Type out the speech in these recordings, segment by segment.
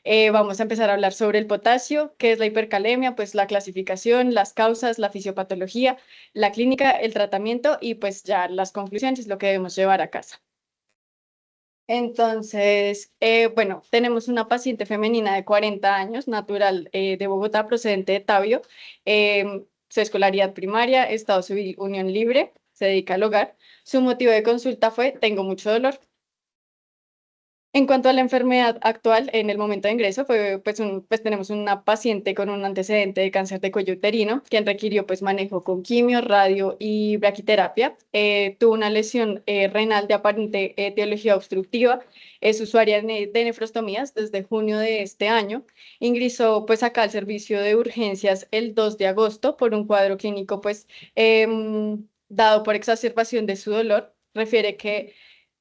Vamos a empezar a hablar sobre el potasio, qué es la hipercalemia, pues la clasificación, las causas, la fisiopatología, la clínica, el tratamiento y pues ya las conclusiones, lo que debemos llevar a casa. Entonces, bueno, tenemos una paciente femenina de 40 años, natural de Bogotá, procedente de Tabio, su escolaridad primaria, estado civil, unión libre, se dedica al hogar. Su motivo de consulta fue: tengo mucho dolor. En cuanto a la enfermedad actual, en el momento de ingreso, fue, pues tenemos una paciente con un antecedente de cáncer de cuello uterino, quien requirió pues manejo con quimio, radio y braquiterapia. Tuvo una lesión renal de aparente etiología obstructiva. Es usuaria de nefrostomías desde junio de este año. Ingresó pues acá al servicio de urgencias el 2 de agosto por un cuadro clínico dado por exacerbación de su dolor. Refiere que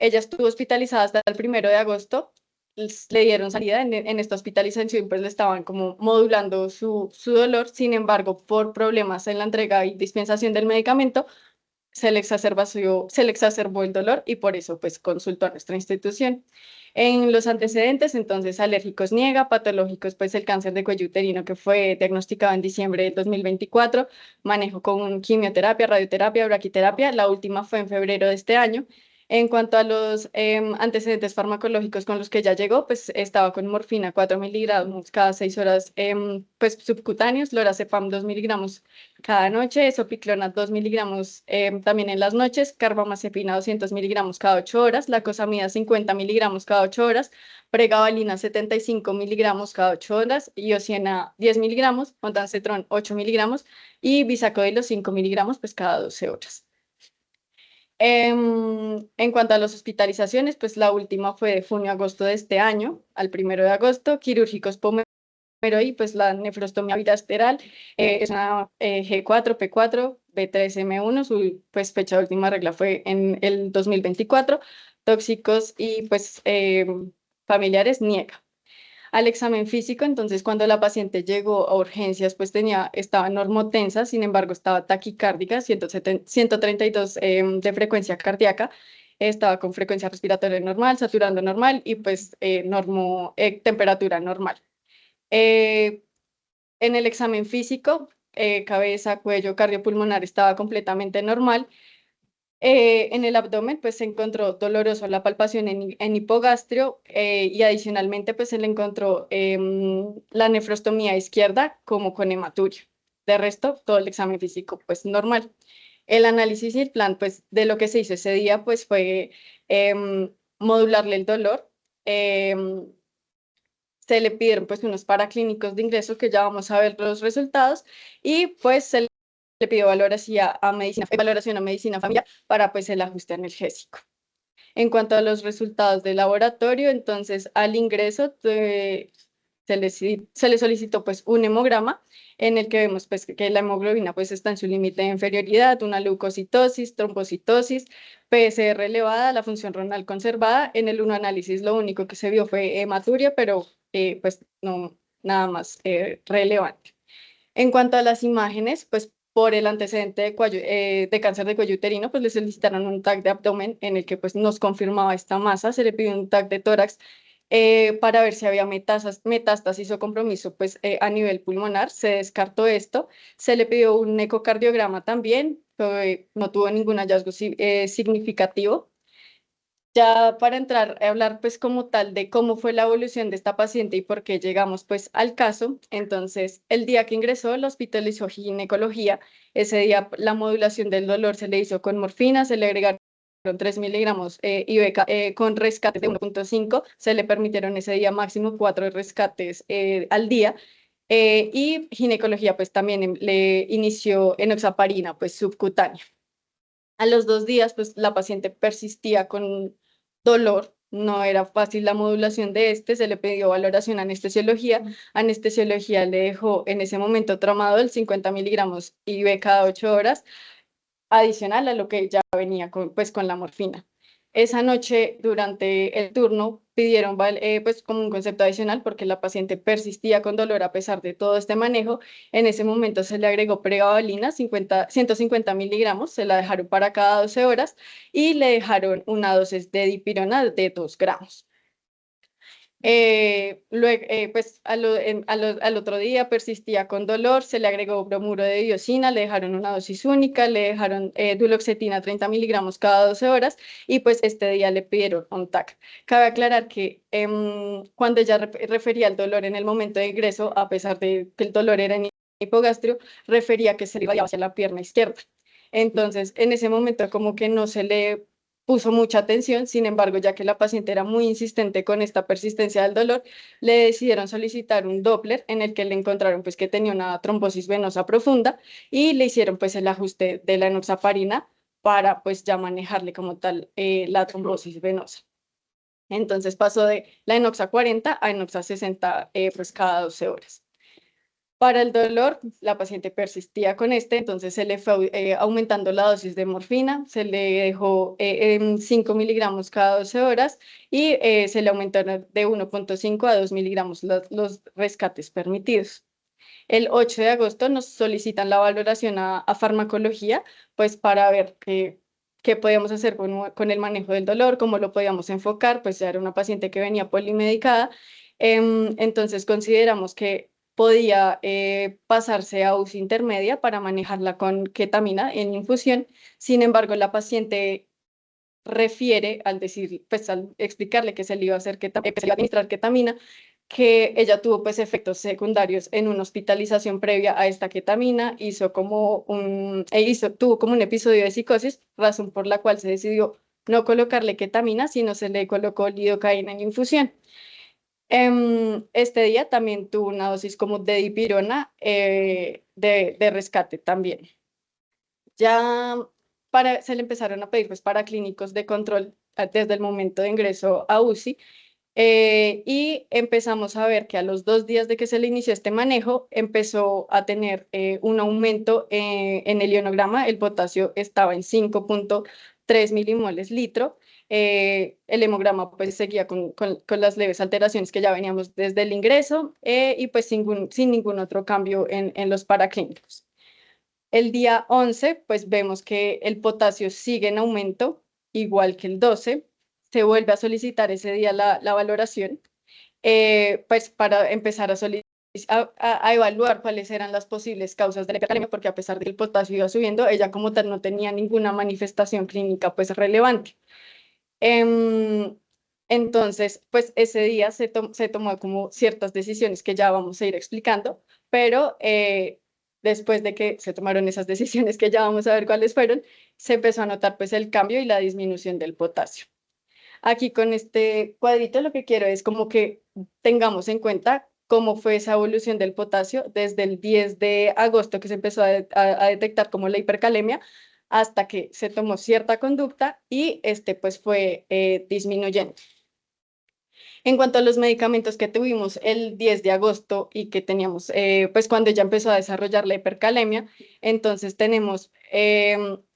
ella estuvo hospitalizada hasta el 1 de agosto, le dieron salida en esta hospitalización, pues le estaban como modulando su dolor. Sin embargo, por problemas en la entrega y dispensación del medicamento, se le exacerbó el dolor y por eso pues consultó a nuestra institución. En los antecedentes, entonces, alérgicos niega, patológicos, pues el cáncer de cuello uterino que fue diagnosticado en diciembre del 2024, manejo con quimioterapia, radioterapia, braquiterapia, la última fue en febrero de este año. En cuanto a los antecedentes farmacológicos con los que ya llegó, pues estaba con morfina 4 miligramos cada 6 horas, pues subcutáneos, lorazepam 2 miligramos cada noche, sopiclona 2 miligramos también en las noches, carbamazepina 200 miligramos cada 8 horas, lacosamida 50 miligramos cada 8 horas, pregabalina 75 miligramos cada 8 horas, iosina 10 miligramos, ondansetron 8 miligramos y bisacodyl 5 miligramos pues cada 12 horas. En cuanto a las hospitalizaciones, pues la última fue de junio-agosto de este año, al 1 de agosto, quirúrgicos y pues la nefrostomía bilateral es una G4, P4, B3M1, su pues, fecha de última regla fue en el 2024, tóxicos y pues familiares niega. Al examen físico, entonces cuando la paciente llegó a urgencias, pues estaba normotensa, sin embargo estaba taquicárdica, 132 de frecuencia cardíaca, estaba con frecuencia respiratoria normal, saturando normal y pues temperatura normal. Eh, en el examen físico, cabeza, cuello, cardiopulmonar estaba completamente normal. En el abdomen, pues se encontró doloroso la palpación en hipogastrio y adicionalmente, pues se le encontró la nefrostomía izquierda como con hematuria. De resto, todo el examen físico, pues normal. El análisis y el plan, pues de lo que se hizo ese día, pues fue modularle el dolor. em, Se le pidieron pues unos paraclínicos de ingreso que ya vamos a ver los resultados y pues se le pidió valoración a medicina familiar para pues el ajuste analgésico. En cuanto a los resultados de laboratorio, entonces al ingreso se le solicitó pues un hemograma en el que vemos pues que la hemoglobina pues está en su límite de inferioridad, una leucocitosis, trombocitosis, PSR elevada, la función renal conservada. En el uno análisis lo único que se vio fue hematuria, pero pues no nada más relevante. En cuanto a las imágenes, pues por el antecedente de cáncer de cuello uterino, pues le solicitaron un TAC de abdomen en el que pues nos confirmaba esta masa, se le pidió un TAC de tórax para ver si había metástasis o compromiso pues a nivel pulmonar, se descartó esto, se le pidió un ecocardiograma también, no tuvo ningún hallazgo significativo. Ya para entrar a hablar pues como tal de cómo fue la evolución de esta paciente y por qué llegamos pues al caso, entonces el día que ingresó la hospitalizó ginecología, ese día la modulación del dolor se le hizo con morfina, se le agregaron 3 miligramos Ibeca con rescate de 1,5, se le permitieron ese día máximo 4 rescates al día. Y ginecología pues también le inició enoxaparina pues subcutánea. A los 2 días, pues la paciente persistía con dolor, no era fácil la modulación de este, se le pidió valoración anestesiología, anestesiología le dejó en ese momento tramadol 50 miligramos IV cada 8 horas, adicional a lo que ya venía pues con la morfina. Esa noche, durante el turno, pidieron pues como un concepto adicional porque la paciente persistía con dolor a pesar de todo este manejo. En ese momento se le agregó pregabalina, 150 miligramos, se la dejaron para cada 12 horas y le dejaron una dosis de dipirona de 2 gramos. Pues al otro día persistía con dolor, se le agregó bromuro de diosina, le dejaron una dosis única, le dejaron duloxetina 30 miligramos cada 12 horas y pues este día le pidieron un TAC. Cabe aclarar que cuando ella refería al dolor en el momento de ingreso, a pesar de que el dolor era en hipogastrio, refería que se le iba hacia la pierna izquierda. Entonces, en ese momento como que no se le puso mucha atención, sin embargo, ya que la paciente era muy insistente con esta persistencia del dolor, le decidieron solicitar un Doppler en el que le encontraron pues que tenía una trombosis venosa profunda y le hicieron pues el ajuste de la enoxaparina para pues ya manejarle como tal la trombosis venosa. Entonces pasó de la enoxa 40 a enoxa 60 pues cada 12 horas. Para el dolor, la paciente persistía con entonces se le fue aumentando la dosis de morfina, se le dejó en 5 miligramos cada 12 horas y se le aumentaron de 1,5 a 2 miligramos los rescates permitidos. El 8 de agosto nos solicitan la valoración a farmacología, pues para ver qué podíamos hacer con el manejo del dolor, cómo lo podíamos enfocar, pues ya era una paciente que venía polimedicada. Entonces consideramos que podía pasarse a UCI intermedia para manejarla con ketamina en infusión. Sin embargo, la paciente refiere al decir, pues al explicarle que se le iba a hacer que se le iba a administrar ketamina, que ella tuvo pues efectos secundarios en una hospitalización previa a esta ketamina, tuvo como un episodio de psicosis, razón por la cual se decidió no colocarle ketamina, sino se le colocó lidocaína en infusión. Este día también tuvo una dosis como de dipirona de rescate también. Ya se le empezaron a pedir pues para clínicos de control desde el momento de ingreso a UCI y empezamos a ver que a los 2 días de que se le inició este manejo empezó a tener un aumento en el ionograma, el potasio estaba en 5,3 milimoles litro, el hemograma pues seguía con las leves alteraciones que ya veníamos desde el ingreso y pues sin ningún otro cambio en los paraclínicos. El día 11, pues vemos que el potasio sigue en aumento, igual que el 12. Se vuelve a solicitar ese día la valoración, pues para empezar a evaluar cuáles eran las posibles causas de la hipercalemia, porque a pesar de que el potasio iba subiendo, ella como tal no tenía ninguna manifestación clínica pues relevante. Entonces, pues ese día se tomó como ciertas decisiones que ya vamos a ir explicando, pero después de que se tomaron esas decisiones que ya vamos a ver cuáles fueron, se empezó a notar pues el cambio y la disminución del potasio. Aquí con este cuadrito lo que quiero es como que tengamos en cuenta cómo fue esa evolución del potasio desde el 10 de agosto que se empezó a detectar como la hipercalemia hasta que se tomó cierta conducta y este pues fue disminuyendo. En cuanto a los medicamentos que tuvimos el 10 de agosto y que teníamos, pues cuando ya empezó a desarrollar la hipercalemia, entonces tenemos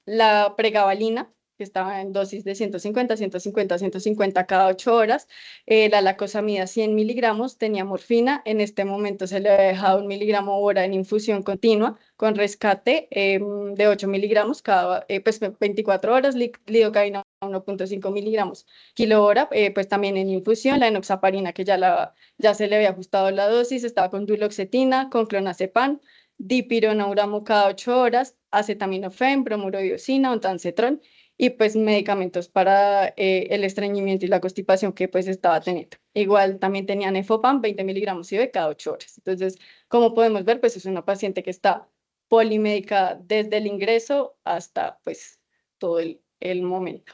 la pregabalina, que estaba en dosis de 150, 150, 150 cada 8 horas, la lacosamida 100 miligramos, tenía morfina, en este momento se le había dejado 1 miligramo hora en infusión continua con rescate de 8 miligramos cada pues 24 horas, lidocaína 1,5 miligramos kilo hora, pues también en infusión, la enoxaparina que ya se le había ajustado la dosis, estaba con duloxetina, con clonazepam, dipirona un gramo cada 8 horas, acetaminofén, bromurodiosina, ondansetron y pues medicamentos para el estreñimiento y la constipación que pues estaba teniendo. Igual también tenía nefopam, 20 miligramos IV cada 8 horas. Entonces, como podemos ver, pues es una paciente que está polimédica desde el ingreso hasta pues todo el momento.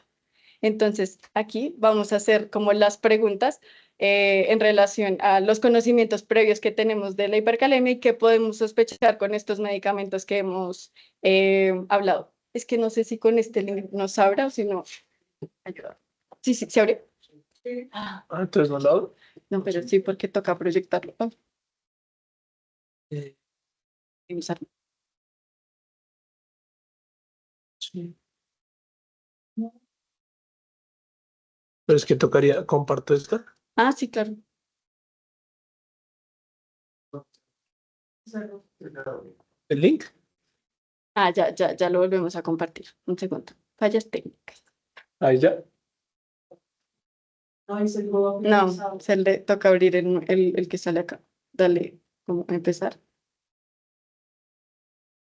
Entonces, aquí vamos a hacer como las preguntas en relación a los conocimientos previos que tenemos de la hipercalemia y qué podemos sospechar con estos medicamentos que hemos hablado. Es que no sé si con este link nos abra o si no. Ayuda. Sí, sí, se abre. Entonces no lo hago. No, pero sí, porque toca proyectarlo. Usarlo. Sí. Pero es que tocaría, comparto esta. Ah, sí, claro. ¿El link? Ah, ya lo volvemos a compartir. Un segundo. Fallas técnicas. Ahí ya. No, se le toca abrir el que sale acá. Dale, como a empezar.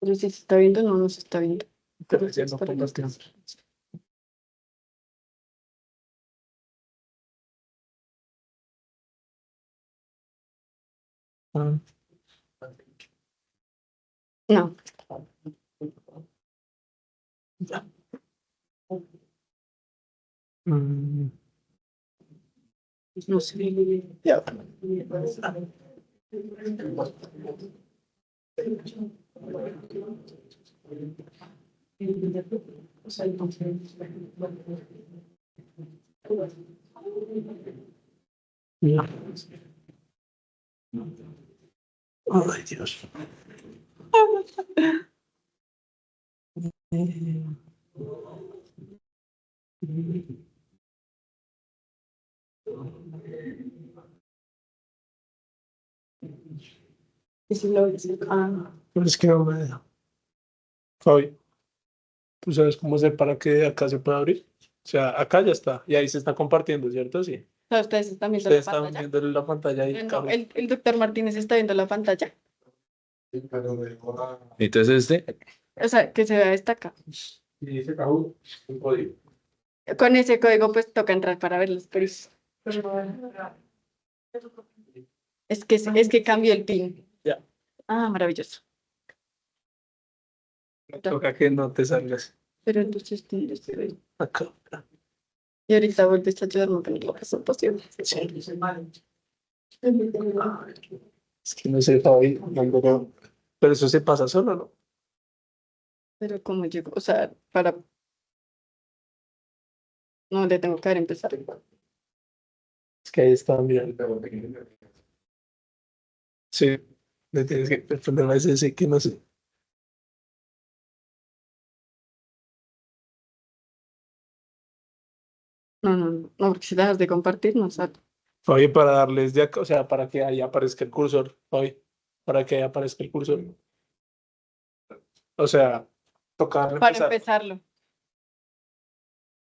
Pero si se está viendo, no se está viendo. Pero ya no pongas que- Ah, No, ya. Mm, no sé. ya. Ya. Ay, Dios. Y si lo ves, Pero es que no me deja. Fabi, ¿tú sabes cómo hacer para que acá se pueda abrir? O sea, acá ya está. Y ahí se está compartiendo, ¿cierto? Sí. ustedes están viendo la Ustedes están pantalla. viendo la pantalla ahí, No, Carlos. el doctor Martínez está viendo la pantalla. Entonces O sea, que se vea esta acá. y dice Kahoot, un código. Con ese código, pues toca entrar para ver los precios. Es que cambió el PIN. Ya. Ah, maravilloso. Toca que no te salgas. Pero entonces tienes que ver. Acá. Y ahorita vuelves a ayudarme con la presentación. Sí. Es que no sé, Fabi. Pero eso se pasa solo, ¿no? Pero como llegó, o sea, para. No le tengo que dar empezar. Es que ahí está, mira. Sí. Le tienes que responder a ese sí que no sé. No, porque si dejas de compartir, no sale. Fabi, para darles de acá, o sea, para que ahí aparezca el cursor. Fabi, para que ahí aparezca el cursor. O sea, toca Para empezar. empezarlo.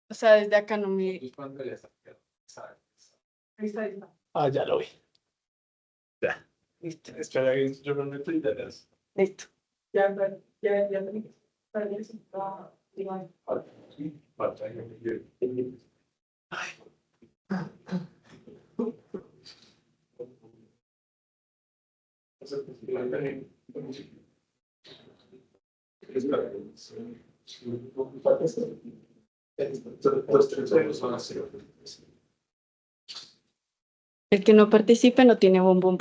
O sea, desde acá no me. Ah, ya lo vi. Ya. Listo. Espera, yo me meto y ya ves. Listo. El que no participe no tiene bombón.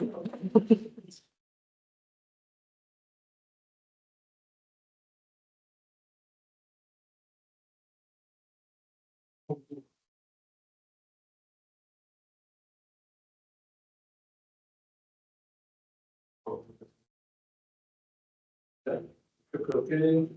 Yo creo que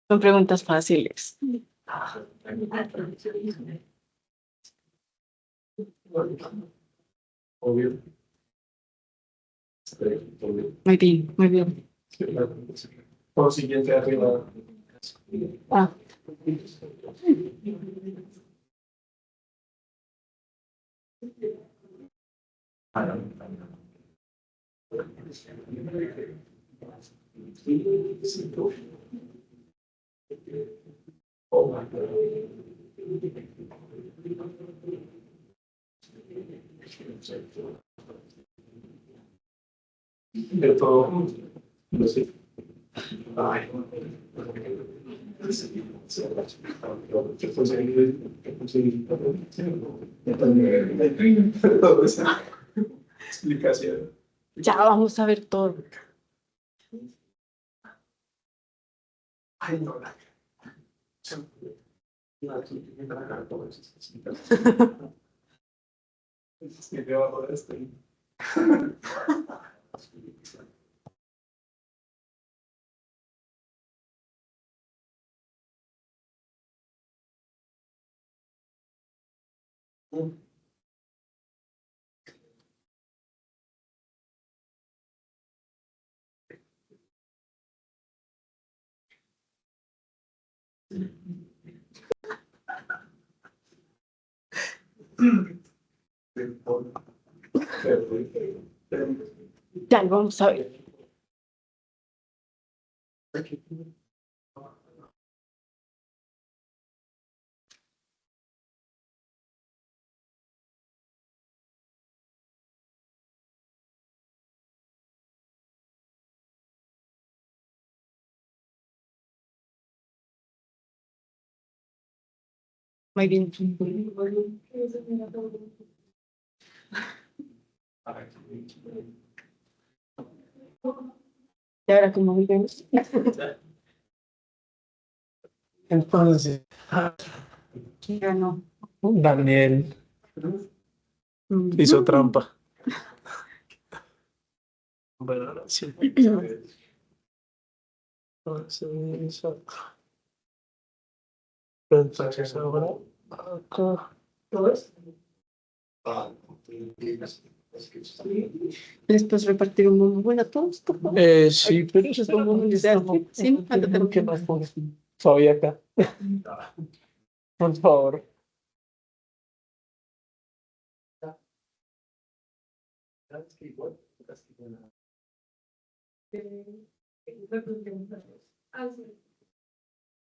Son preguntas fáciles. obvio. Muy bien, muy bien. Por siguiente arriba. Ah, De todo. No sé. Ay. Explicación. ya vamos a ver todo. Ay, no, es que debajo de esto. Ya, vamos a ver. Muy bien. Y ahora, ¿cómo volvemos? Entonces, Ya no. Daniel hizo trampa. Bueno, ahora sí. Entonces, acá. Entonces, ahora acá. ¿Les puedes repartir un bombón a todos, por favor? Sí, pero Los bombones de Alfred, ¿sí? ¿qué más pones? Soy acá. Por favor.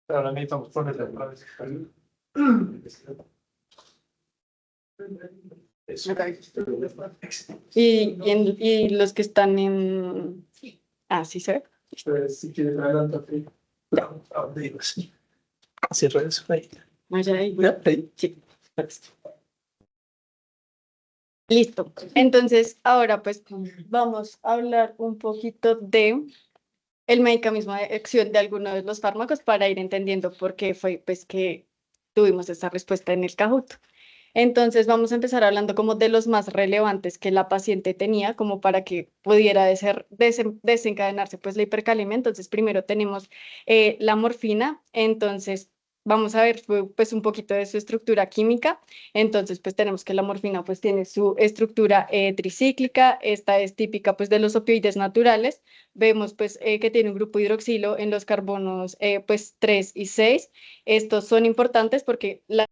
Ahora necesitamos ponerle otra vez. Y los que están en... Ah, sí, se ve. Pues, si quieres, adelántate. Cierra eso ahí. Allá ahí. ¿Ya? Ahí. Sí. Listo. Entonces, ahora pues vamos a hablar un poquito de el mecanismo de acción de algunos de los fármacos para ir entendiendo por qué fue pues que tuvimos esa respuesta en el Kahoot. Entonces vamos a empezar hablando como de los más relevantes que la paciente tenía como para que pudiera desencadenarse pues la hipercalemia. Entonces primero tenemos la morfina. Entonces vamos a ver pues un poquito de su estructura química. Entonces pues tenemos que la morfina pues tiene su estructura tricíclica. Esta es típica pues de los opioides naturales. Vemos pues que tiene un grupo hidroxilo en los carbonos pues 3 y 6. Estos son importantes porque la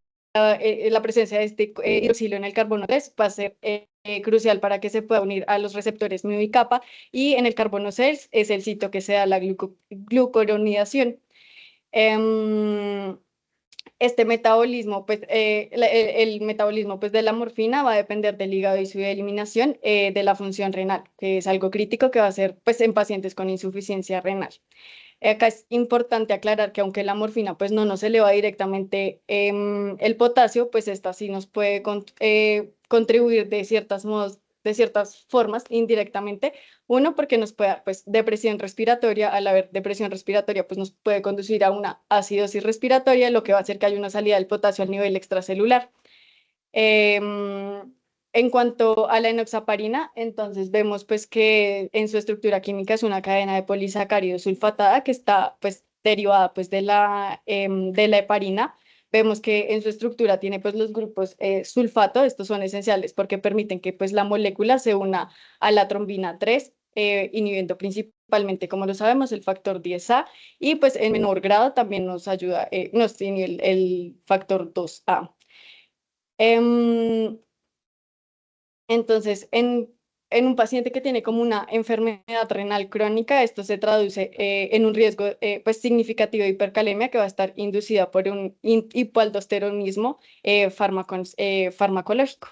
presencia de este hidroxilo en el carbono 3 va a ser crucial para que se pueda unir a los receptores mu y kappa, y en el carbono 6 es el sitio que se da la glucuronidación. Este metabolismo, pues, el metabolismo pues, de la morfina va a depender del hígado y su eliminación de la función renal, que es algo crítico que va a ser pues, en pacientes con insuficiencia renal. Acá es importante aclarar que aunque la morfina pues no nos eleva directamente el potasio, pues esta sí nos puede contribuir de ciertas formas indirectamente. Uno, porque nos puede dar pues, depresión respiratoria. Al haber depresión respiratoria, pues nos puede conducir a una acidosis respiratoria, lo que va a hacer que haya una salida del potasio al nivel extracelular. En cuanto a la enoxaparina, entonces vemos pues que en su estructura química es una cadena de polisacáridos sulfatada que está pues derivada pues de la heparina. Vemos que en su estructura tiene pues los grupos sulfato. Estos son esenciales porque permiten que pues la molécula se una a la trombina 3, inhibiendo principalmente, como lo sabemos, el factor 10A, y pues en menor grado también nos ayuda, nos tiene el factor 2A. Entonces, en un paciente que tiene como una enfermedad renal crónica, esto se traduce en un riesgo pues significativo de hipercalemia que va a estar inducida por un hipoaldosteronismo farmacológico.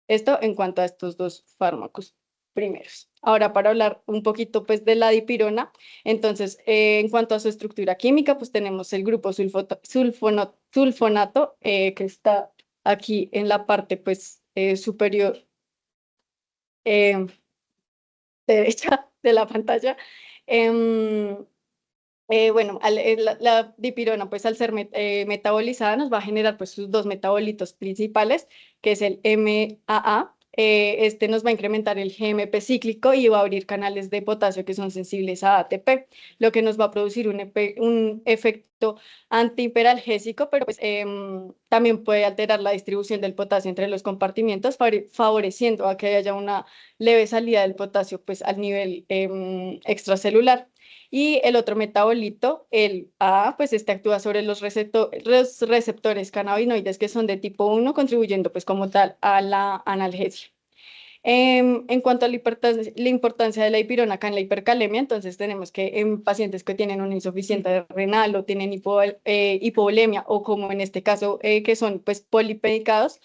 Esto en cuanto a estos dos fármacos primeros. Ahora, para hablar un poquito pues de la dipirona, entonces en cuanto a su estructura química, pues tenemos el grupo sulfonato que está aquí en la parte pues superior derecha de la pantalla. Bueno, la dipirona, pues al ser metabolizada, nos va a generar pues sus dos metabolitos principales, que es el MAA. Este nos va a incrementar el GMP cíclico y va a abrir canales de potasio que son sensibles a ATP, lo que nos va a producir un efecto efecto antihiperalgésico, pero pues, también puede alterar la distribución del potasio entre los compartimientos, favoreciendo a que haya una leve salida del potasio pues, al nivel extracelular. Y el otro metabolito, el A, pues este actúa sobre los receptores cannabinoides que son de tipo 1, contribuyendo pues como tal a la analgesia. En cuanto a la importancia de la dipirona acá en la hipercalemia, entonces tenemos que en pacientes que tienen una insuficiencia renal o tienen hipovolemia o como en este caso que son pues polipedicados,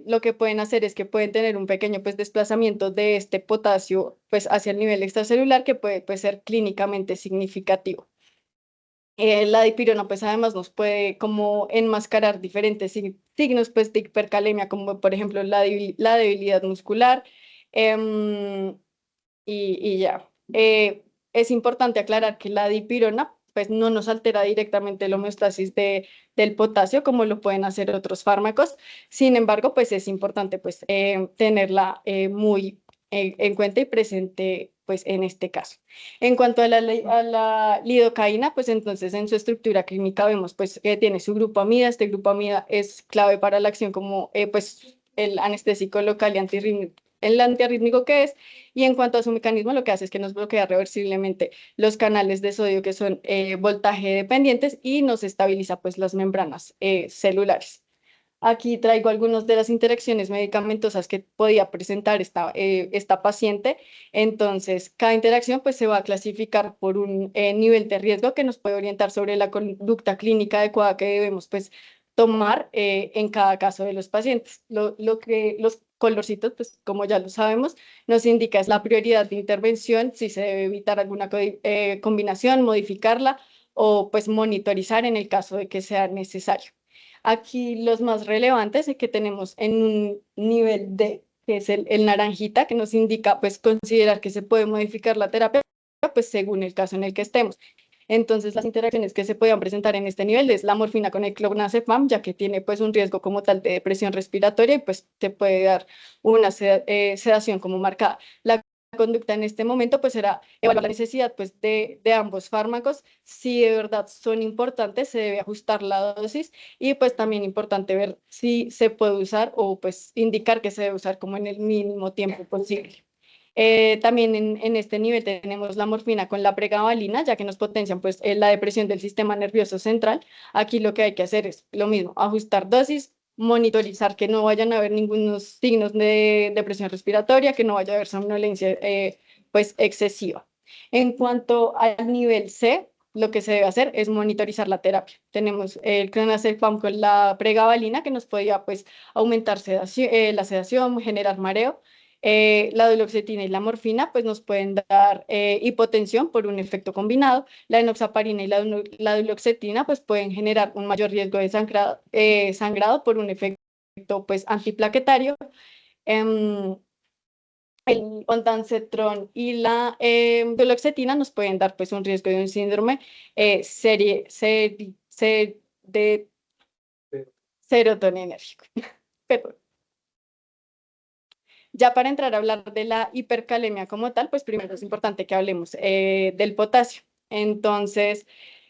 lo que pueden hacer es que pueden tener un pequeño pues desplazamiento de este potasio pues hacia el nivel extracelular que puede pues, ser clínicamente significativo. La dipirona pues además nos puede como enmascarar diferentes signos pues de hipercalemia como por ejemplo la debilidad muscular em, y ya. Es importante aclarar que la dipirona pues no nos altera directamente la homeostasis del potasio como lo pueden hacer otros fármacos. Sin embargo pues es importante pues tenerla muy en cuenta y presente pues en este caso. En cuanto a la lidocaína, pues entonces en su estructura química vemos pues que tiene su grupo amida. Este grupo amida es clave para la acción como pues el anestésico local y el antiarrítmico que es. Y en cuanto a su mecanismo, lo que hace es que nos bloquea reversiblemente los canales de sodio que son voltaje dependientes y nos estabiliza pues las membranas celulares. Aquí traigo algunas de las interacciones medicamentosas que podía presentar esta paciente. Entonces, cada interacción pues, se va a clasificar por un nivel de riesgo que nos puede orientar sobre la conducta clínica adecuada que debemos pues, tomar en cada caso de los pacientes. Lo que los colorcitos, pues como ya lo sabemos, nos indica es la prioridad de intervención, si se debe evitar alguna combinación, modificarla o pues monitorizar en el caso de que sea necesario. Aquí los más relevantes es que tenemos en un nivel D, que es el naranjita, que nos indica pues considerar que se puede modificar la terapia pues según el caso en el que estemos. Entonces, las interacciones que se podían presentar en este nivel es la morfina con el clonazepam, ya que tiene pues un riesgo como tal de depresión respiratoria y pues te puede dar una sedación como marcada. La conducta en este momento pues será evaluar la necesidad pues de ambos fármacos. Si de verdad son importantes, se debe ajustar la dosis y pues también importante ver si se puede usar o pues indicar que se debe usar como en el mínimo tiempo posible. También en este nivel tenemos la morfina con la pregabalina, ya que nos potencian pues la depresión del sistema nervioso central. Aquí lo que hay que hacer es lo mismo, ajustar dosis, monitorizar que no vayan a haber ningunos signos de depresión respiratoria, que no vaya a haber somnolencia pues excesiva. En cuanto al nivel C, lo que se debe hacer es monitorizar la terapia. Tenemos el clonazepam con la pregabalina que nos podía pues aumentar la sedación, generar mareo. La duloxetina y la morfina pues nos pueden dar hipotensión por un efecto combinado. La enoxaparina y la duloxetina pues pueden generar un mayor riesgo de sangrado por un efecto pues antiplaquetario. Em, el ondansetron y la duloxetina nos pueden dar pues un riesgo de un síndrome de serotoninérgico. Perdón. Ya para entrar a hablar de la hipercalemia como tal, pues primero es importante que hablemos del potasio. Entonces,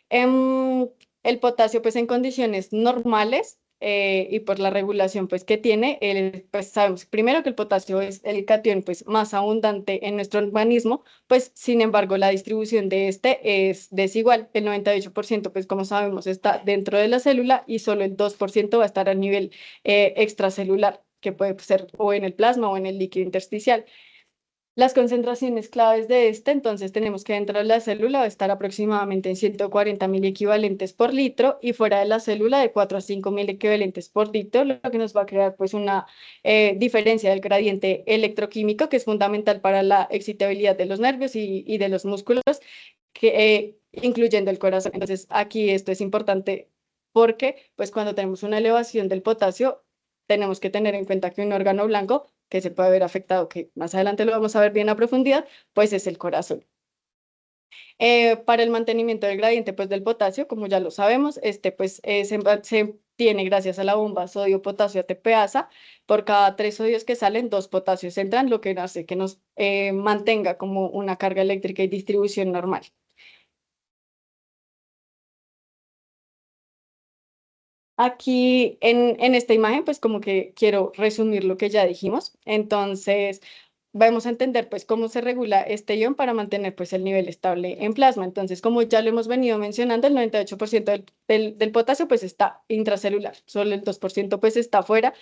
el potasio pues en condiciones normales y por la regulación pues que tiene, pues sabemos primero que el potasio es el cation pues más abundante en nuestro organismo, pues sin embargo la distribución de este es desigual. El 98% pues como sabemos está dentro de la célula y solo el 2% va a estar a nivel extracelular, que puede ser o en el plasma o en el líquido intersticial. Las concentraciones claves de este, entonces tenemos que dentro de la célula va a estar aproximadamente en 140 mil equivalentes por litro y fuera de la célula de 4 a 5 mil equivalentes por litro, lo que nos va a crear pues una diferencia del gradiente electroquímico que es fundamental para la excitabilidad de los nervios y de los músculos, incluyendo el corazón. Entonces aquí esto es importante porque pues cuando tenemos una elevación del potasio, tenemos que tener en cuenta que un órgano blanco que se puede ver afectado, que más adelante lo vamos a ver bien a profundidad, pues es el corazón. Para el mantenimiento del gradiente pues, del potasio, como ya lo sabemos, este pues se tiene gracias a la bomba sodio-potasio ATPasa. Por cada 3 sodios que salen, 2 potasios entran, lo que hace que nos mantenga como una carga eléctrica y distribución normal. Aquí en esta imagen, pues como que quiero resumir lo que ya dijimos. Entonces, vamos a entender pues cómo se regula este ion para mantener pues el nivel estable en plasma. Entonces, como ya lo hemos venido mencionando, el 98% del potasio pues está intracelular, solo el 2% pues está afuera.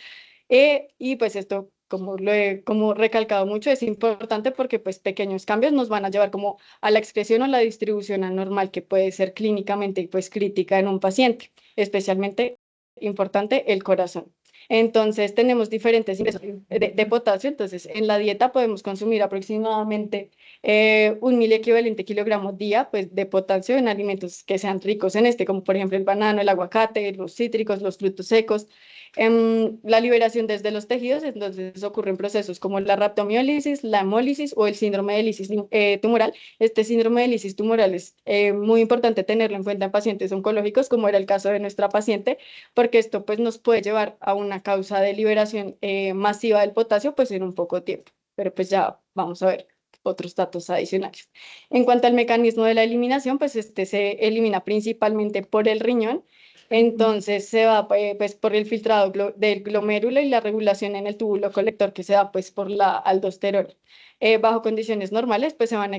Y pues esto, como lo he como recalcado mucho, es importante porque pues pequeños cambios nos van a llevar como a la expresión o la distribución anormal que puede ser clínicamente pues crítica en un paciente, especialmente importante el corazón. Entonces tenemos diferentes ingresos de potasio, entonces en la dieta podemos consumir aproximadamente 1.000 equivalente kilogramos día pues, de potasio en alimentos que sean ricos en este, como por ejemplo el banano, el aguacate, los cítricos, los frutos secos. La liberación desde los tejidos, entonces ocurren procesos como la rhabdomiólisis, la hemólisis o el síndrome de lisis tumoral. Este síndrome de lisis tumoral es muy importante tenerlo en cuenta en pacientes oncológicos, como era el caso de nuestra paciente, porque esto pues, nos puede llevar a una causa de liberación masiva del potasio pues, en un poco tiempo. Pero pues ya vamos a ver otros datos adicionales. En cuanto al mecanismo de la eliminación, pues este se elimina principalmente por el riñón. Entonces se va pues por el filtrado del glomérulo y la regulación en el túbulo colector que se da pues por la aldosterona. Bajo condiciones normales pues se van a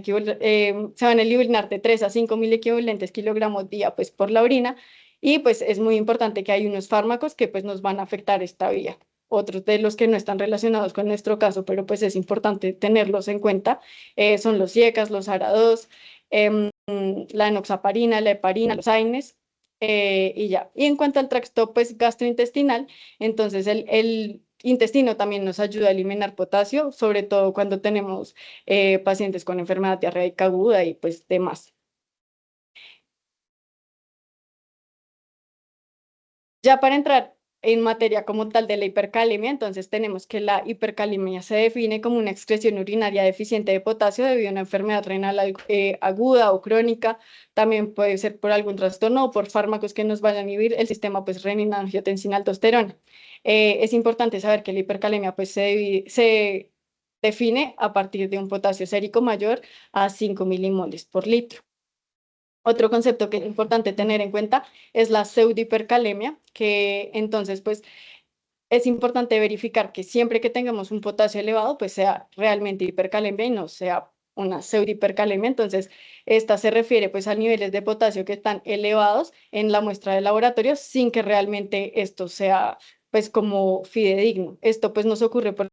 eliminar de 3 a 5.000 equivalentes kilogramos día pues por la orina y pues es muy importante que hay unos fármacos que pues nos van a afectar esta vía. Otros de los que no están relacionados con nuestro caso, pero pues es importante tenerlos en cuenta, son los IECAS, los ARA2, la enoxaparina, la heparina, los AINES, y ya. Y en cuanto al tracto pues, gastrointestinal, entonces el intestino también nos ayuda a eliminar potasio, sobre todo cuando tenemos pacientes con enfermedad diarreica aguda y pues demás. Ya para entrar en materia como tal de la hipercalemia, entonces tenemos que la hipercalemia se define como una excreción urinaria deficiente de potasio debido a una enfermedad renal aguda o crónica. También puede ser por algún trastorno o por fármacos que nos vayan a inhibir el sistema pues, renina-angiotensina-aldosterona. Es importante saber que la hipercalemia pues, se define a partir de un potasio sérico mayor a 5 milimoles por litro. Otro concepto que es importante tener en cuenta es la pseudohipercalemia, que entonces pues es importante verificar que siempre que tengamos un potasio elevado pues sea realmente hipercalemia y no sea una pseudohipercalemia. Entonces esta se refiere pues a niveles de potasio que están elevados en la muestra de laboratorio sin que realmente esto sea pues como fidedigno. Esto pues nos ocurre porque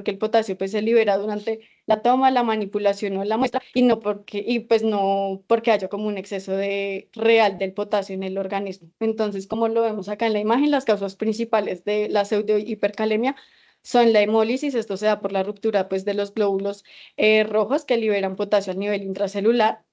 el potasio pues se libera durante la toma, la manipulación o la muestra y pues no porque haya como un exceso de real del potasio en el organismo. Entonces, como lo vemos acá en la imagen, las causas principales de la pseudohipercalemia son la hemólisis, esto se da por la ruptura pues de los glóbulos rojos que liberan potasio a nivel intracelular.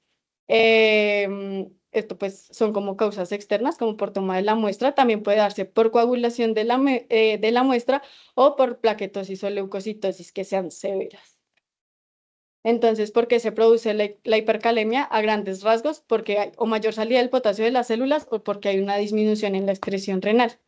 Esto pues son como causas externas, como por toma de la muestra, también puede darse por coagulación de la muestra o por plaquetosis o leucocitosis que sean severas. Entonces, ¿por qué se produce la hipercalemia? A grandes rasgos, porque hay o mayor salida del potasio de las células o porque hay una disminución en la excreción renal.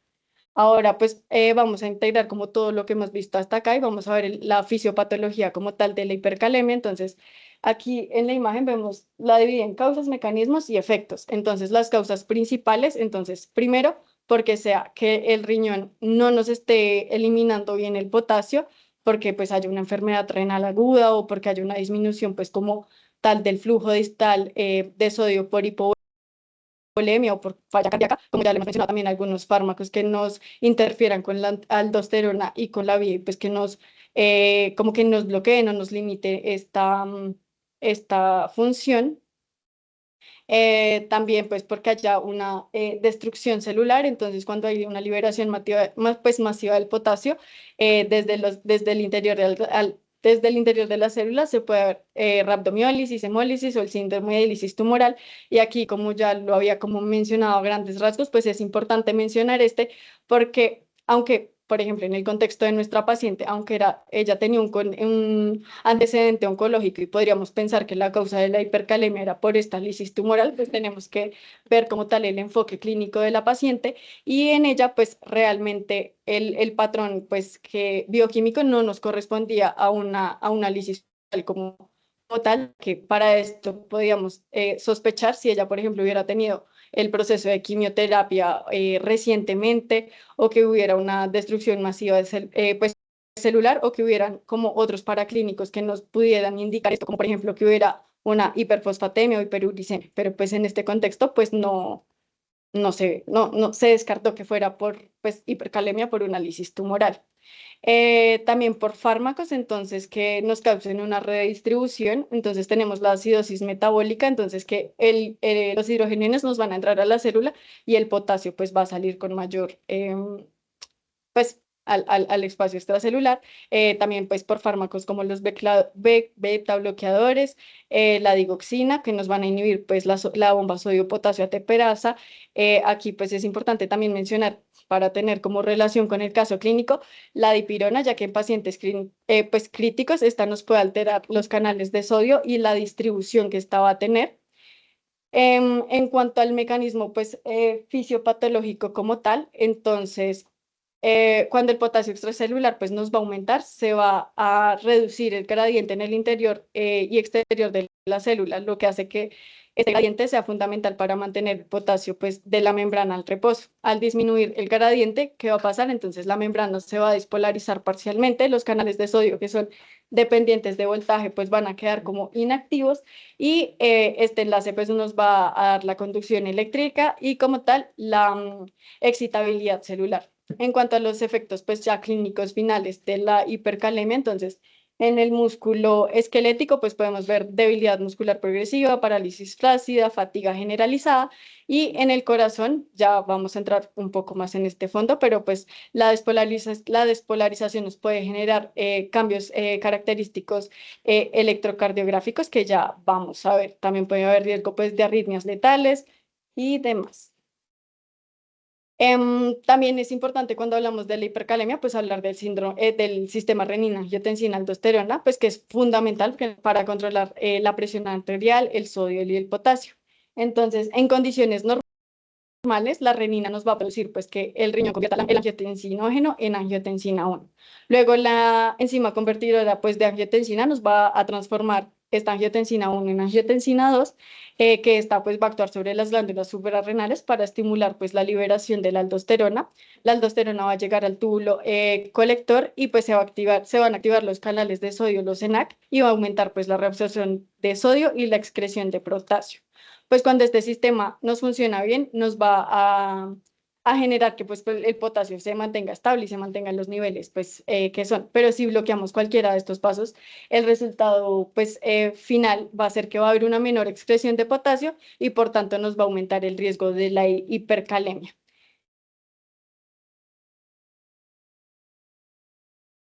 Ahora, pues vamos a integrar como todo lo que hemos visto hasta acá y vamos a ver la fisiopatología como tal de la hipercalemia. Entonces, aquí en la imagen vemos la divide en causas, mecanismos y efectos. Entonces, las causas principales, entonces, primero, porque sea que el riñón no nos esté eliminando bien el potasio, porque pues haya una enfermedad renal aguda o porque haya una disminución pues como tal del flujo distal de sodio por hipovolemia o por falla cardíaca, como ya le hemos mencionado también algunos fármacos que nos interfieran con la aldosterona y con la vía, pues que nos, como que nos bloqueen o nos limite esta función. También pues porque haya una destrucción celular, entonces cuando hay una liberación pues, masiva del potasio desde el interior desde el interior de las células se puede ver rhabdomiólisis, hemólisis o el síndrome de lisis tumoral. Y aquí, como ya lo había como mencionado a grandes rasgos, pues es importante mencionar porque aunque, por ejemplo, en el contexto de nuestra paciente, aunque ella tenía un antecedente oncológico y podríamos pensar que la causa de la hipercalemia era por esta lisis tumoral, pues tenemos que ver como tal el enfoque clínico de la paciente y en ella pues realmente el patrón pues que bioquímico no nos correspondía a una lisis como tal, que para esto podíamos sospechar si ella, por ejemplo, hubiera tenido el proceso de quimioterapia recientemente, o que hubiera una destrucción masiva pues, celular, o que hubieran como otros paraclínicos que nos pudieran indicar esto, como por ejemplo que hubiera una hiperfosfatemia o hiperuricemia, pero pues en este contexto pues no se descartó que fuera por pues, hipercalemia por un análisis tumoral. También por fármacos, entonces, que nos causen una redistribución. Entonces tenemos la acidosis metabólica, entonces que los hidrogeniones nos van a entrar a la célula y el potasio pues va a salir con mayor, pues, al espacio extracelular. También pues por fármacos como los beta bloqueadores, la digoxina, que nos van a inhibir pues la bomba sodio-potasio ATPasa. Aquí pues es importante también mencionar, para tener como relación con el caso clínico, la dipirona, ya que en pacientes pues, críticos esta nos puede alterar los canales de sodio y la distribución que esta va a tener. En cuanto al mecanismo pues, fisiopatológico como tal, entonces, cuando el potasio extracelular pues, nos va a aumentar, se va a reducir el gradiente en el interior y exterior de la célula, lo que hace que este gradiente sea fundamental para mantener el potasio pues, de la membrana al reposo. Al disminuir el gradiente, ¿qué va a pasar? Entonces la membrana se va a despolarizar parcialmente, los canales de sodio que son dependientes de voltaje pues van a quedar como inactivos, y este enlace pues nos va a dar la conducción eléctrica y como tal la excitabilidad celular. En cuanto a los efectos pues ya clínicos finales de la hipercalemia, entonces en el músculo esquelético pues podemos ver debilidad muscular progresiva, parálisis flácida, fatiga generalizada, y en el corazón ya vamos a entrar un poco más en este fondo, pero pues la despolarización nos puede generar cambios característicos electrocardiográficos que ya vamos a ver. También puede haber riesgo pues, de arritmias letales y demás. También es importante cuando hablamos de la hipercalemia, pues hablar del síndrome, del sistema renina-angiotensina-aldosterona, pues que es fundamental para controlar la presión arterial, el sodio y el potasio. Entonces, en condiciones normales, la renina nos va a producir pues que el riñón convierta el angiotensinógeno en angiotensina 1. Luego la enzima convertidora pues de angiotensina nos va a transformar esta angiotensina 1 en angiotensina 2, que esta pues va a actuar sobre las glándulas suprarrenales para estimular pues la liberación de la aldosterona. La aldosterona va a llegar al túbulo colector y pues se van a activar los canales de sodio, los ENaC, y va a aumentar pues la reabsorción de sodio y la excreción de potasio. Pues cuando este sistema nos funciona bien, nos va a generar que pues, el potasio se mantenga estable y se mantengan los niveles pues, que son. Pero si bloqueamos cualquiera de estos pasos, el resultado pues, final va a ser que va a haber una menor excreción de potasio y por tanto nos va a aumentar el riesgo de la hipercalemia.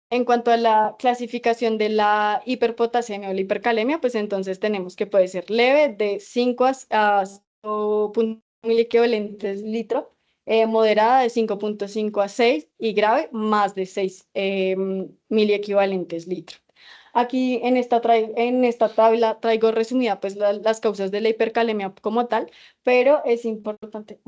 En cuanto a la clasificación de la hiperpotasemia o la hipercalemia, pues entonces tenemos que puede ser leve de 5 a 0.1 mil equivalentes litro, moderada de 5.5 a 6 y grave más de 6 mil equivalentes litro. Aquí en esta tabla traigo resumida pues las causas de la hipercalemia como tal, pero es importante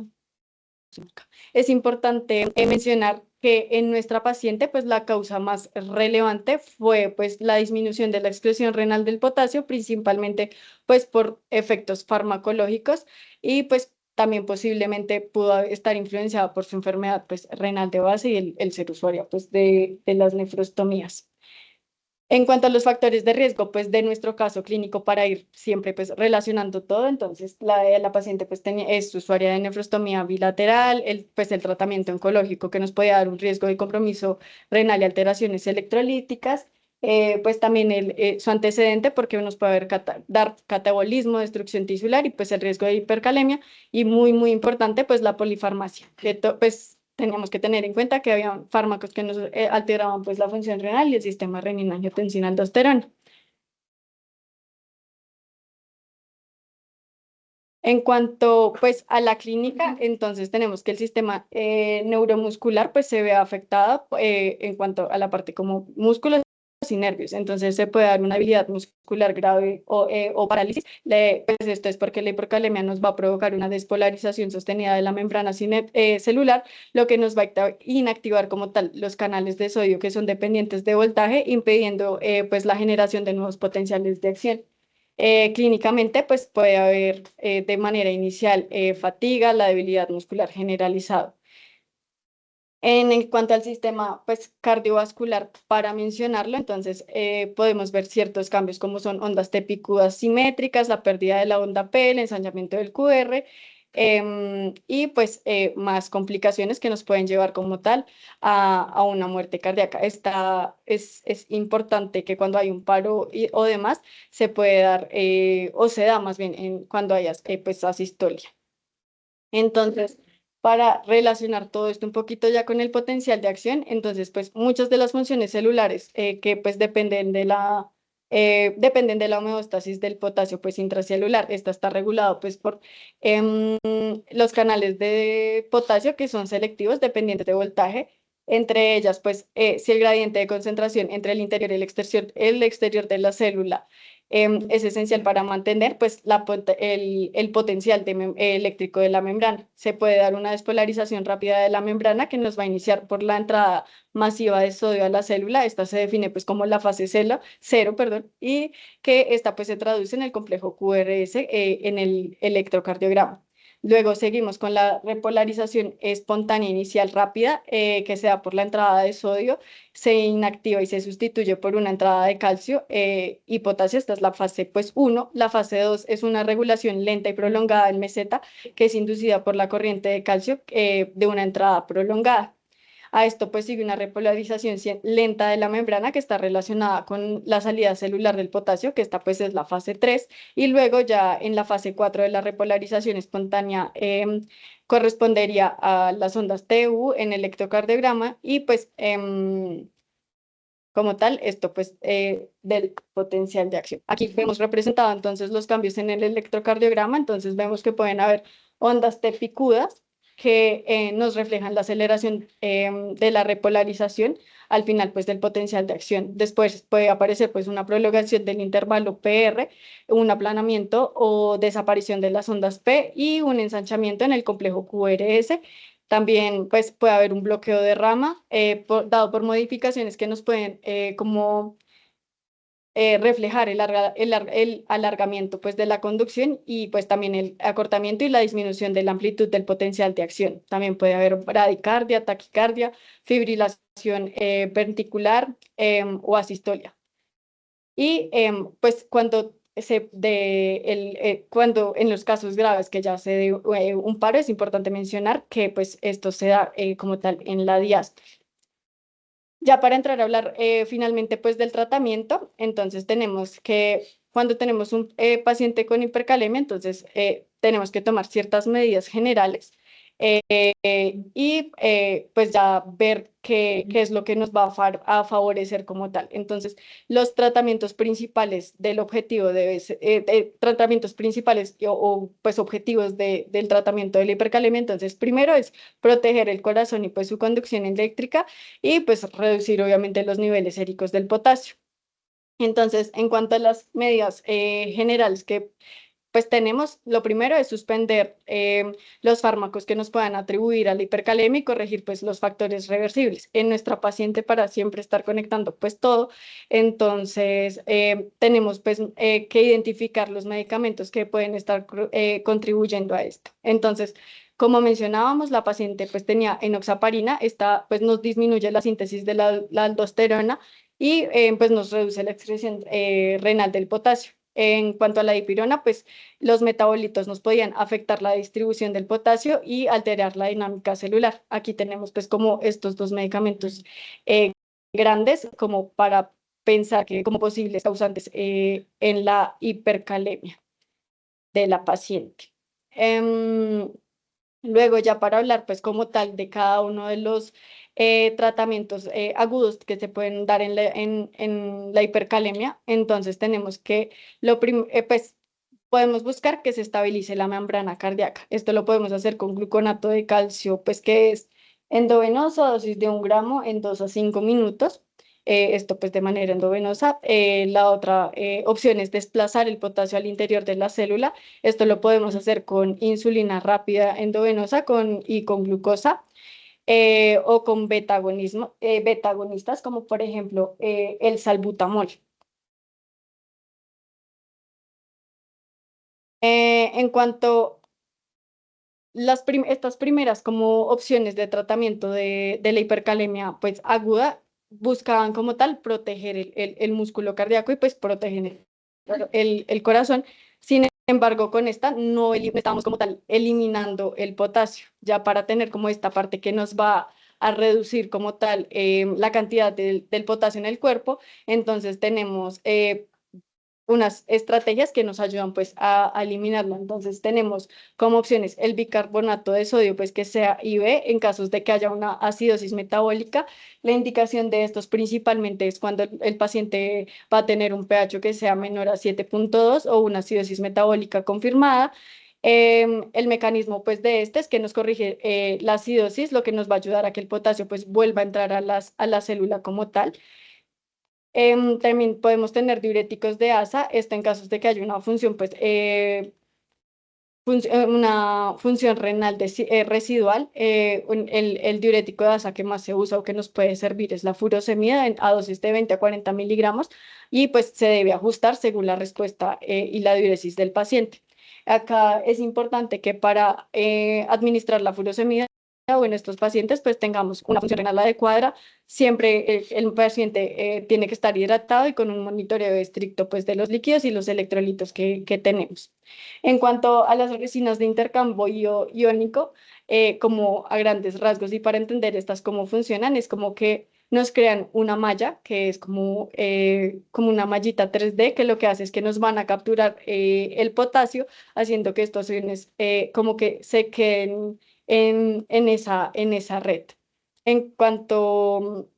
mencionar que en nuestra paciente, pues la causa más relevante fue pues la disminución de la excreción renal del potasio, principalmente pues por efectos farmacológicos, y pues también posiblemente pudo estar influenciada por su enfermedad pues renal de base y el ser usuaria pues de las nefrostomías. En cuanto a los factores de riesgo, pues de nuestro caso clínico, para ir siempre pues relacionando todo, entonces la paciente pues es usuaria de nefrostomía bilateral, pues el tratamiento oncológico que nos puede dar un riesgo de compromiso renal y alteraciones electrolíticas, pues también su antecedente porque nos puede dar catabolismo, destrucción tisular y pues el riesgo de hipercalemia, y muy importante pues la polifarmacia, pues teníamos que tener en cuenta que había fármacos que nos alteraban pues, la función renal y el sistema renina-angiotensina-aldosterona. En cuanto pues, a la clínica, entonces tenemos que el sistema neuromuscular pues, se ve afectado en cuanto a la parte como músculos y nervios. Entonces se puede dar una debilidad muscular grave o parálisis. Pues esto es porque la hipercalemia nos va a provocar una despolarización sostenida de la membrana celular, lo que nos va a inactivar como tal los canales de sodio que son dependientes de voltaje, impidiendo pues la generación de nuevos potenciales de acción. Clínicamente, pues puede haber de manera inicial fatiga, la debilidad muscular generalizada. En cuanto al sistema pues, cardiovascular, para mencionarlo, entonces podemos ver ciertos cambios como son ondas T picudas simétricas, la pérdida de la onda P, el ensañamiento del QR, y pues más complicaciones que nos pueden llevar como tal a una muerte cardíaca. Es importante que cuando hay un paro o demás, se puede dar, o se da más bien cuando haya pues asistolia. Entonces, para relacionar todo esto un poquito ya con el potencial de acción, entonces, pues muchas de las funciones celulares que pues dependen de la homeostasis del potasio pues intracelular. Esta está regulado pues por los canales de potasio que son selectivos dependientes de voltaje. Entre ellas, pues, si el gradiente de concentración entre el interior y el exterior de la célula es esencial para mantener pues, el potencial eléctrico de la membrana. Se puede dar una despolarización rápida de la membrana que nos va a iniciar por la entrada masiva de sodio a la célula. Esta se define pues, como la fase cero, perdón, y que esta pues, se traduce en el complejo QRS en el electrocardiograma. Luego seguimos con la repolarización espontánea inicial rápida que se da por la entrada de sodio, se inactiva y se sustituye por una entrada de calcio y potasio. Esta es la fase pues 1. La fase 2 es una regulación lenta y prolongada del meseta que es inducida por la corriente de calcio de una entrada prolongada. A esto pues sigue una repolarización lenta de la membrana que está relacionada con la salida celular del potasio, que esta pues es la fase 3, y luego ya en la fase 4 de la repolarización espontánea correspondería a las ondas TU en el electrocardiograma y pues como tal, esto pues del potencial de acción. Aquí vemos representado entonces los cambios en el electrocardiograma, entonces vemos que pueden haber ondas T picudas que nos reflejan la aceleración de la repolarización al final pues del potencial de acción. Después puede aparecer pues una prolongación del intervalo PR, un aplanamiento o desaparición de las ondas P y un ensanchamiento en el complejo QRS. También pues, puede haber un bloqueo de rama dado por modificaciones que nos pueden como reflejar el alargamiento pues, de la conducción y pues también el acortamiento y la disminución de la amplitud del potencial de acción. También puede haber bradicardia, taquicardia, fibrilación ventricular o asistolia. Y pues cuando en los casos graves que ya se dé un paro, es importante mencionar que pues esto se da como tal en la diástole. Ya para entrar a hablar finalmente pues del tratamiento, entonces tenemos que cuando tenemos un paciente con hipercalemia, entonces tenemos que tomar ciertas medidas generales y pues ya ver qué es lo que nos va a favorecer como tal. Entonces, los tratamientos principales del objetivo tratamientos principales pues objetivos del tratamiento de la hipercalemia, entonces primero es proteger el corazón y pues su conducción eléctrica y pues reducir obviamente los niveles séricos del potasio. Entonces, en cuanto a las medidas generales que pues tenemos, lo primero es suspender los fármacos que nos puedan atribuir a la hipercalemia y corregir pues los factores reversibles en nuestra paciente para siempre estar conectando pues todo. Entonces, tenemos pues que identificar los medicamentos que pueden estar contribuyendo a esto. Entonces, como mencionábamos, la paciente pues tenía enoxaparina, esta pues nos disminuye la síntesis de la aldosterona y pues nos reduce la excreción renal del potasio. En cuanto a la dipirona, pues los metabolitos nos podían afectar la distribución del potasio y alterar la dinámica celular. Aquí tenemos pues como estos dos medicamentos eh, grandes como para pensar que como posibles causantes en la hipercalemia de la paciente. Luego ya para hablar pues como tal de cada uno de los tratamientos agudos que se pueden dar en la hipercalemia, entonces tenemos que pues podemos buscar que se estabilice la membrana cardíaca. Esto lo podemos hacer con gluconato de calcio, pues que es endovenoso, a dosis de 1 gramo en 2 a 5 minutos. Esto pues de manera endovenosa. La otra opción es desplazar el potasio al interior de la célula. Esto lo podemos hacer con insulina rápida endovenosa y con glucosa. O con beta-agonistas como por ejemplo el salbutamol. En cuanto estas primeras como opciones de tratamiento de la hipercalemia pues aguda buscaban como tal proteger el músculo cardíaco y pues protegen el corazón. Sin embargo, con esta no estamos como tal eliminando el potasio, ya para tener como esta parte que nos va a reducir como tal la cantidad del potasio en el cuerpo. Entonces tenemos unas estrategias que nos ayudan pues a eliminarlo. Entonces tenemos como opciones el bicarbonato de sodio, pues que sea IV en casos de que haya una acidosis metabólica. La indicación de estos principalmente es cuando el paciente va a tener un pH que sea menor a 7,2 o una acidosis metabólica confirmada. El mecanismo pues de este es que nos corrige la acidosis, lo que nos va a ayudar a que el potasio pues vuelva a entrar a la célula como tal. También podemos tener diuréticos de asa, esto en casos de que haya una función, pues, una función renal residual. El diurético de asa que más se usa o que nos puede servir es la furosemida a dosis de 20 a 40 miligramos y pues se debe ajustar según la respuesta y la diuresis del paciente. Acá es importante que para administrar la furosemida o en estos pacientes pues tengamos una función renal adecuada. Siempre el paciente tiene que estar hidratado y con un monitoreo estricto pues de los líquidos y los electrolitos que tenemos. En cuanto a las resinas de intercambio iónico, como a grandes rasgos y para entender estas cómo funcionan, es como que nos crean una malla que es como una mallita 3D que lo que hace es que nos van a capturar el potasio, haciendo que estos iones como que se queden en esa red. En cuanto,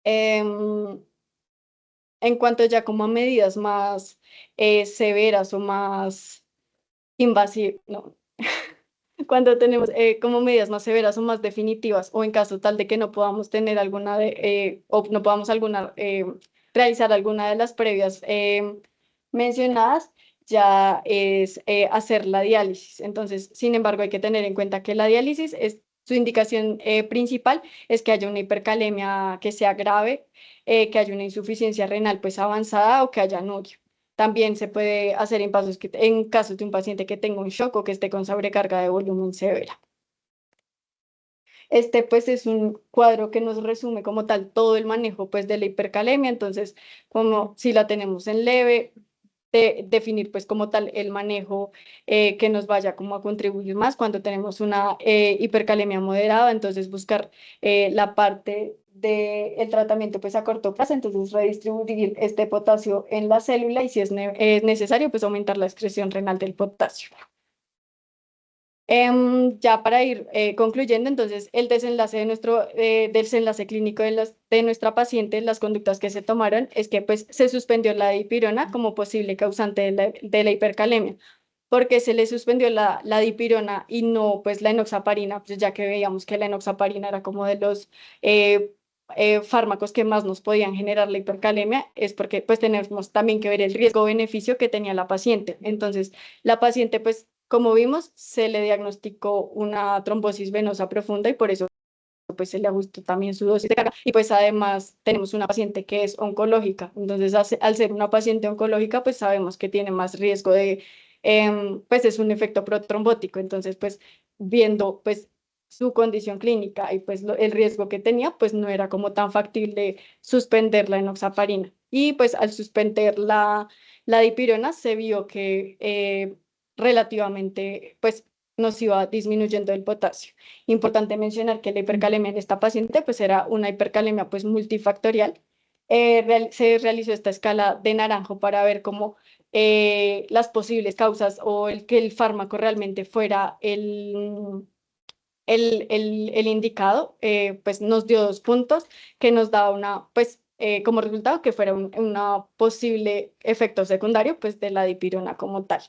em, en cuanto ya como a medidas más severas o más invasivas, no, cuando tenemos como medidas más severas o más definitivas o en caso tal de que no podamos tener alguna o no podamos realizar alguna de las previas mencionadas, ya es hacer la diálisis. Entonces, sin embargo, hay que tener en cuenta que la diálisis es su indicación principal es que haya una hipercalemia que sea grave, que haya una insuficiencia renal pues avanzada o que haya anuria. También se puede hacer en casos de un paciente que tenga un shock o que esté con sobrecarga de volumen severa. Este pues es un cuadro que nos resume como tal todo el manejo pues de la hipercalemia. Entonces, como si la tenemos en leve, definir pues como tal el manejo que nos vaya como a contribuir más. Cuando tenemos una hipercalemia moderada, entonces buscar la parte del tratamiento pues a corto plazo, entonces redistribuir este potasio en la célula y si es necesario pues aumentar la excreción renal del potasio. Ya para ir concluyendo, entonces el desenlace desenlace clínico de nuestra paciente, las conductas que se tomaron es que pues se suspendió la dipirona como posible causante de la hipercalemia. Porque se le suspendió la dipirona y no pues la enoxaparina, pues ya que veíamos que la enoxaparina era como de los fármacos que más nos podían generar la hipercalemia, es porque pues tenemos también que ver el riesgo-beneficio que tenía la paciente. Entonces, la paciente pues como vimos, se le diagnosticó una trombosis venosa profunda y por eso pues se le ajustó también su dosis de carga y pues además tenemos una paciente que es oncológica, entonces al ser una paciente oncológica pues sabemos que tiene más riesgo pues es un efecto protrombótico, entonces pues viendo pues su condición clínica y pues el riesgo que tenía pues no era como tan factible suspender la enoxaparina y pues al suspender la dipirona se vio que relativamente pues nos iba disminuyendo el potasio. Importante mencionar que la hipercalemia en esta paciente pues era una hipercalemia pues multifactorial. Se realizó esta escala de naranjo para ver cómo las posibles causas o que el fármaco realmente fuera el indicado, pues nos dio 2 puntos que nos daba pues como resultado que fuera una posible efecto secundario pues de la dipirona como tal.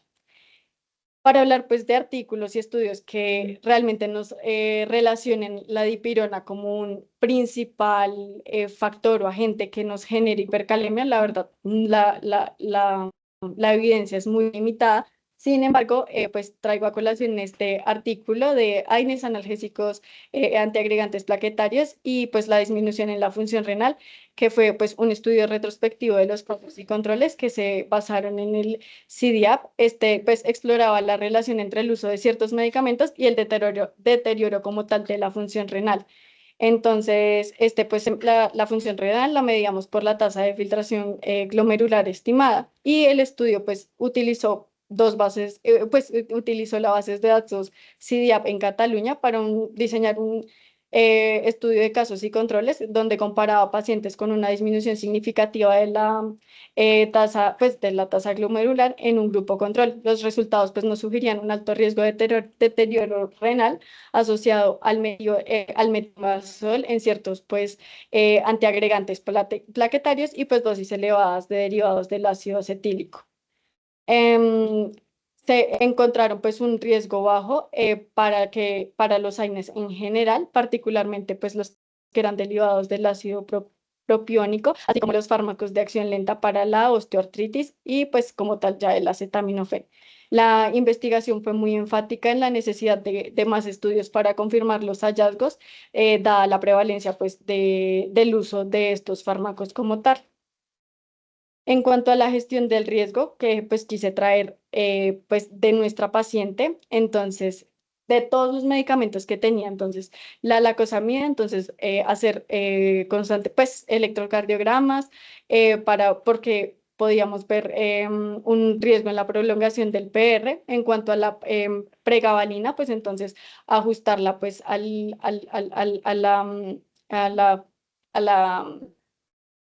Para hablar pues de artículos y estudios que realmente nos relacionen la dipirona como un principal factor o agente que nos genere hipercalemia, la verdad, la evidencia es muy limitada. Sin embargo, pues traigo a colación este artículo de AINES, analgésicos antiagregantes plaquetarios y pues la disminución en la función renal, que fue pues un estudio retrospectivo de los pros y controles que se basaron en el CDAP. Este pues exploraba la relación entre el uso de ciertos medicamentos y el deterioro como tal de la función renal. Entonces, pues la función renal la medíamos por la tasa de filtración glomerular estimada y el estudio pues utilizó dos bases, utilizó las bases de datos CDAP en Cataluña para diseñar un estudio de casos y controles donde comparaba pacientes con una disminución significativa de la tasa, pues de la tasa glomerular en un grupo control. Los resultados pues nos sugerían un alto riesgo de deterioro renal asociado al metimazol en ciertos pues antiagregantes plaquetarios y pues dosis elevadas de derivados del ácido acetílico. Se encontraron pues un riesgo bajo para los AINES en general, particularmente pues los que eran derivados del ácido propiónico, así como los fármacos de acción lenta para la osteoartritis y pues como tal ya el acetaminofén. La investigación fue muy enfática en la necesidad de más estudios para confirmar los hallazgos, dada la prevalencia pues del uso de estos fármacos como tal. En cuanto a la gestión del riesgo, que pues quise traer pues de nuestra paciente, entonces de todos los medicamentos que tenía, entonces la lacosamida, entonces hacer constante pues electrocardiogramas porque podíamos ver un riesgo en la prolongación del PR. En cuanto a la pregabalina, pues entonces ajustarla pues a la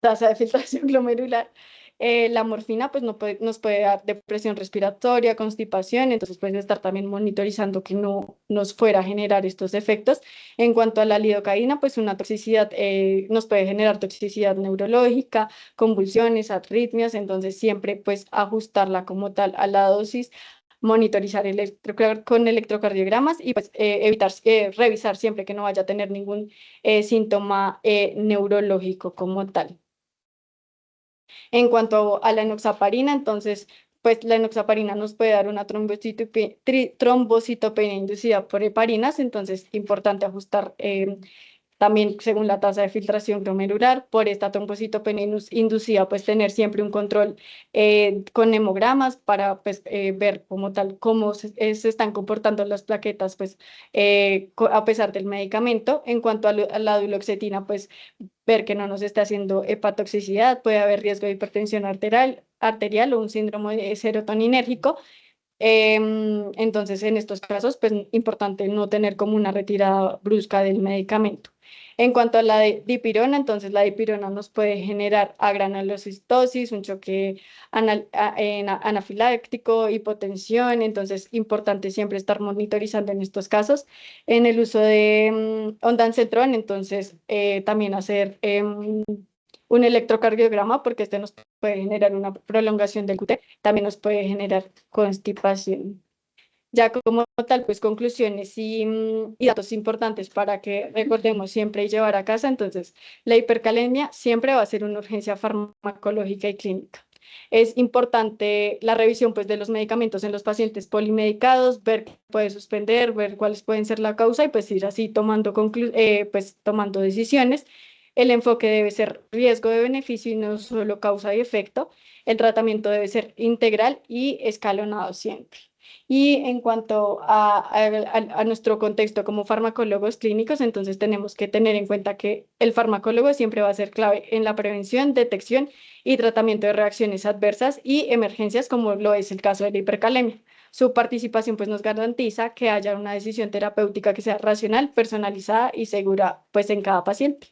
tasa de filtración glomerular. La morfina pues nos puede dar depresión respiratoria, constipación, entonces pueden estar también monitorizando que no nos fuera a generar estos efectos. En cuanto a la lidocaína, pues una toxicidad nos puede generar toxicidad neurológica, convulsiones, arritmias, entonces siempre pues ajustarla como tal a la dosis, monitorizar con electrocardiogramas y pues revisar siempre que no vaya a tener ningún síntoma neurológico como tal. En cuanto a la enoxaparina, entonces, pues la enoxaparina nos puede dar una trombocitopenia inducida por heparinas, entonces importante ajustar también según la tasa de filtración glomerular. Por esta trombocitopenia inducida, pues tener siempre un control con hemogramas para pues, ver como tal cómo se están comportando las plaquetas pues, a pesar del medicamento. En cuanto a la duloxetina, pues ver que no nos esté haciendo hepatotoxicidad, puede haber riesgo de hipertensión arterial o un síndrome serotoninérgico. Entonces, en estos casos, pues importante no tener como una retirada brusca del medicamento. En cuanto a la dipirona, entonces la dipirona nos puede generar agranulocitosis, un choque anafiláctico, hipotensión, entonces importante siempre estar monitorizando en estos casos. En el uso de ondansetron, entonces también hacer un electrocardiograma porque este nos puede generar una prolongación del QT, también nos puede generar constipación. Ya como tal, pues conclusiones y datos importantes para que recordemos siempre y llevar a casa. Entonces, la hipercalemia siempre va a ser una urgencia farmacológica y clínica. Es importante la revisión pues, de los medicamentos en los pacientes polimedicados, ver qué puede suspender, ver cuáles pueden ser la causa y pues ir así tomando decisiones. El enfoque debe ser riesgo de beneficio y no solo causa y efecto. El tratamiento debe ser integral y escalonado siempre. Y en cuanto a nuestro contexto como farmacólogos clínicos, entonces tenemos que tener en cuenta que el farmacólogo siempre va a ser clave en la prevención, detección y tratamiento de reacciones adversas y emergencias, como lo es el caso de la hipercalemia. Su participación pues, nos garantiza que haya una decisión terapéutica que sea racional, personalizada y segura pues, en cada paciente.